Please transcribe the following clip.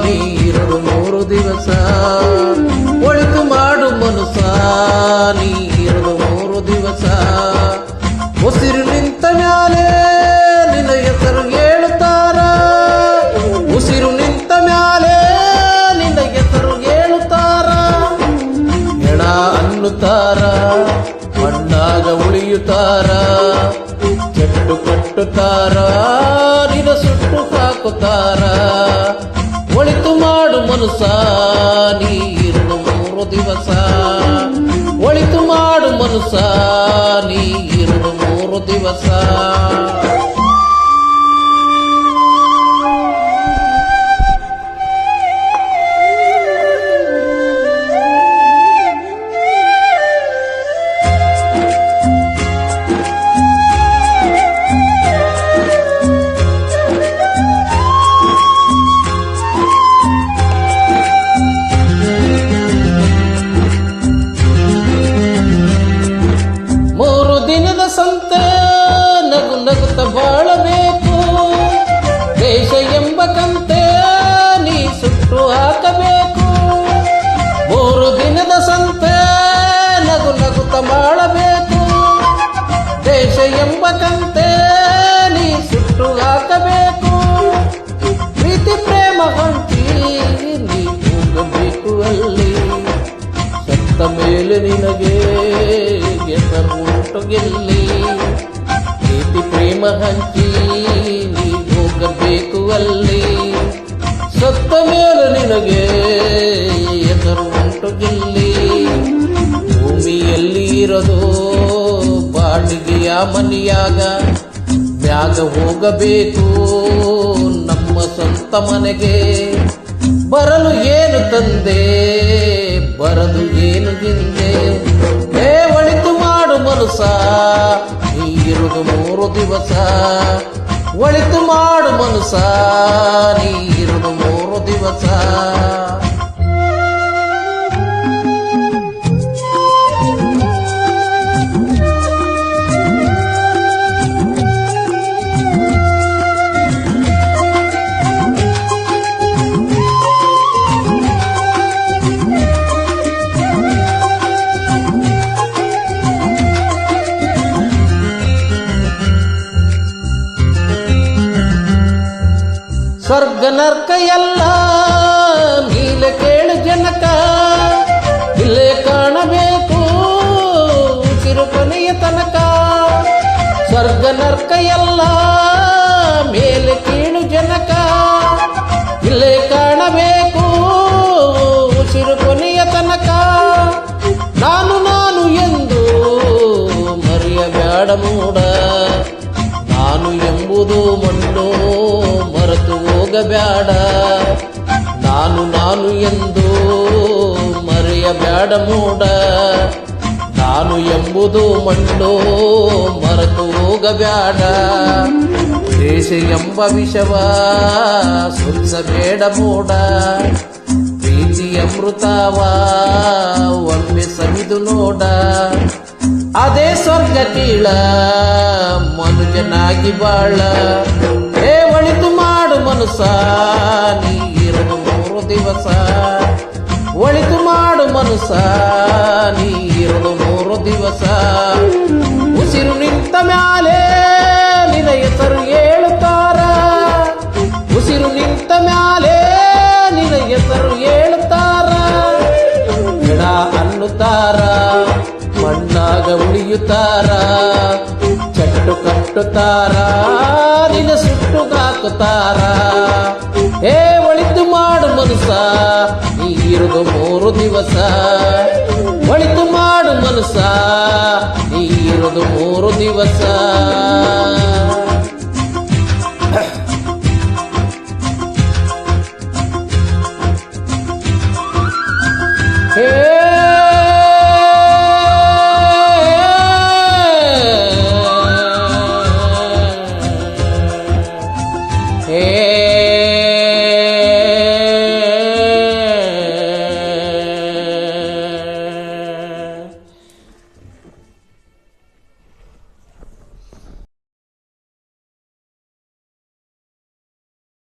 ನೀರದು 3 ದಿವಸ ಒಳಿತು ಮಾಡು ಮನುಸ ನೀರದು 3 ದಿವಸ ಉಸಿರು ನಿಂತ ಮ್ಯಾಲೆ ನಿನ್ನ ಹೆಸರು ಹೇಳುತ್ತಾರ ಉಸಿರು ನಿಂತ ಮ್ಯಾಲೆ ನಿನ್ನ ಹೆಸರು ಹೇಳುತ್ತಾರ ಹೆಣ ಅನ್ನುತ್ತಾರ ಮಣ್ಣಾಗ ಉಳಿಯುತ್ತಾರ ಚೆಟ್ಟು ಕಟ್ಟುತ್ತಾರ ನಿನ್ನ ಸುಟ್ಟು ಹಾಕುತ್ತಾರ ಒಳಿತು ಮಾಡು ಮನುಸ ನೀರದು 3 ದಿವಸ ಒಳಿತು ಮಾಡು ಮನುಸ ನೀರದು 3 ದಿವಸ ಸಂತೆ ನಗು ನಗುತ್ತ ಬಾಳಬೇಕು ದೇಶ ಎಂಬ ಕಂತೆ ನೀ ಸುಟ್ಟು ಹಾಕಬೇಕು 3 ದಿನದ ಸಂತೆ ನಗು ನಗುತ್ತ ಬಾಳಬೇಕು ದೇಶ ಎಂಬ ಕಂತೆ ನೀ ಸುಟ್ಟು ಹಾಕಬೇಕು ಪ್ರೀತಿ ಪ್ರೇಮ ಹಂಚಿ ನೀ ಹೋಗಬೇಕು ಅಲ್ಲಿ ಸತ್ತ ಮೇಲೆ ನಿನಗೆ ಹೆಸರು ಉಂಟು ಗೆಲ್ಲಿ ಪ್ರೀತಿ ಪ್ರೇಮ ಹಂಚಿ ನೀ ಹೋಗಬೇಕು ಅಲ್ಲಿ ಸತ್ತ ಮೇಲೆ ನಿನಗೆ ಹೆಸರು ಉಂಟು ಗೆಲ್ಲಿ ಭೂಮಿಯಲ್ಲಿ ಇರೋದು ಬಾಡಿಗೆಯ ಮನೆಯಾಗ ಮ್ಯಾಗ ಹೋಗಬೇಕು ನಮ್ಮ ಸ್ವಂತ ಮನೆಗೆ ಬರಲು ಏನು ತಂದೆ ಬರದು ಏನು ಹಿಂದೆ ಒಳಿತು ಮಾಡು ಮನುಸ ನೀರದು 3 ದಿವಸ ಒಳಿತು ಮಾಡು ಮನುಸ ನೀರದು 3 ದಿವಸ ಸ್ವರ್ಗ ನರ್ಕ ಎಲ್ಲ ನೀಲೆ ಕೇಳು ಜನಕ ಇಲ್ಲೇ ಕಾಣಬೇಕು ಉಸಿರು ಕೊನೆಯ ತನಕ ಸ್ವರ್ಗ ನರ್ಕ ಎಲ್ಲ ಮೇಲೆ ಕೀಳು ಜನಕ ಇಲ್ಲೇ ಕಾಣಬೇಕು ಉಸಿರು ಕೊನೆಯ ತನಕ ನಾನು ನಾನು ಎಂದು ಮರೆಯಬೇಡ ಮೂಡ ನಾನು ಎಂಬುದು ಮಣ್ಣು ಮರೆತು ಹೋಗಬೇಡ ನಾನು ನಾನು ಎಂದು ಮರೆಯಬೇಡ ಮೂಡ ನಾನು ಎಂಬುದು ಮಣ್ಣು ಮರೆತು ಹೋಗಬೇಡ ದೇಶ ಎಂಬ ವಿಷವ ಸುರಿಸಬೇಡ ಮೂಡ ಪ್ರೀತಿ ಅಮೃತವ ಒಮ್ಮೆ ಸವಿದು ನೋಡ ಅದೇ ಸ್ವರ್ಗ ಕೀಳ ಮನುಜನಾಗಿ ಬಾಳ ಒಳಿತು ಮಾಡು ಮನುಸ ನೀರದು 3 ದಿವಸ ಒಳಿತು ಮಾಡು ಮನುಸ ನೀರದು 3 ದಿವಸ ಉಸಿರು ನಿಂತ ಮ್ಯಾಲೆ ನಿನ್ನ ಹೆಸರು ಹೇಳುತ್ತಾರ ಉಸಿರು ನಿಂತ ಮ್ಯಾಲೆ ನಿನ್ನ ಹೆಸರು ಹೇಳುತ್ತಾರ ಗಿಡ ಅನ್ನುತ್ತಾರ ಮಣ್ಣಾಗ ಉಳಿಯುತ್ತಾರ ಚಟ್ಟು ಕಟ್ಟುತ್ತಾರ ನಿನ್ನ ಸುಟ್ಟು ಹಾಕುತ್ತಾರ ಒಳಿತು ಮಾಡು ಮನುಸ ನೀರದು 3 ದಿವಸ ಒಳಿತು ಮಾಡು ಮನುಸ ನೀರದು 3 ದಿವಸ